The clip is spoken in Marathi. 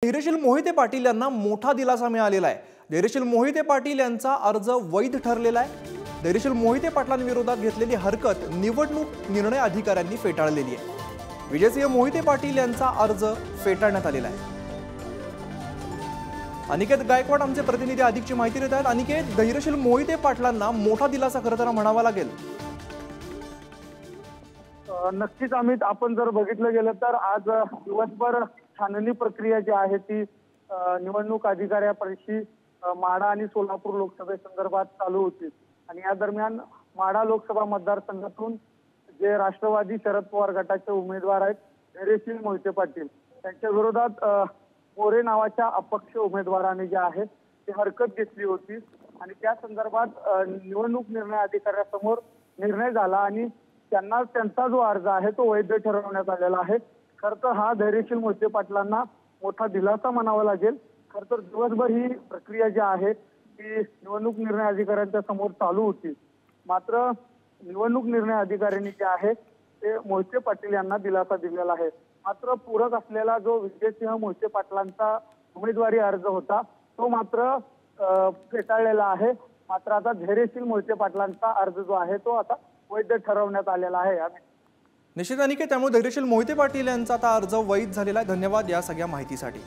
धैर्यशील मोहिते पाटील यांना मोठा दिलासा मिळालेला आहे। धैर्यशील मोहिते पाटील यांचा अर्ज वैध ठरलेला आहे। धैर्यशील मोहिते पाटलांविरोधात घेतलेली हरकत निवडणूक निर्णय अधिकाऱ्यांनी फेटाळलेली आहे। विजयसिंह मोहिते पाटील यांचा अर्ज फेटाळण्यात आलेला आहे। अनिकेत गायकवाड आमचे प्रतिनिधी अधिकची माहिती देत आहेत। अनिकेत, धैर्यशील मोहिते पाटलांना मोठा दिलासा खरं तर म्हणावा लागेल। नक्कीच अमित, आपण जर बघितलं गेलं तर आज दिवसभर छाननी प्रक्रिया जी आहे ती निवडणूक अधिकाऱ्यापाशी माढा आणि सोलापूर लोकसभेसंदर्भात चालू होती। आणि या दरम्यान माढा लोकसभा मतदारसंघातून जे राष्ट्रवादी शरद पवार गटाचे उमेदवार आहेत धैर्यशील मोहिते पाटील त्यांच्या विरोधात मोरे नावाच्या अपक्ष उमेदवाराने जे आहे ते हरकत घेतली होती। आणि त्या संदर्भात निवडणूक निर्णय अधिकाऱ्यासमोर निर्णय झाला आणि त्यांचा जो अर्ज आहे तो वैध ठरवण्यात आलेला आहे। खरं तर हा धैर्यशील मोहिते पाटलांना मोठा दिलासा म्हणावा लागेल। खरं तर दिवसभर ही प्रक्रिया जी आहे ती निवडणूक निर्णय अधिकाऱ्यांच्या समोर चालू होती। मात्र निवडणूक निर्णय अधिकाऱ्यांनी जे आहे ते मोहिते पाटील यांना दिलासा दिलेला आहे। मात्र पूरक असलेला जो विजयसिंह मोहिते पाटलांचा उमेदवारी अर्ज होता तो मात्र फेटाळलेला आहे। मात्र आता धैर्यशील मोहिते पाटलांचा अर्ज जो आहे तो आता वैध ठरवण्यात आलेला आहे। निश्चित अनिकेत, त्यामुळे धैर्यशील मोहिते पाटील यांचा आता अर्ज वैध झालेला आहे। धन्यवाद या सगळ्या माहितीसाठी।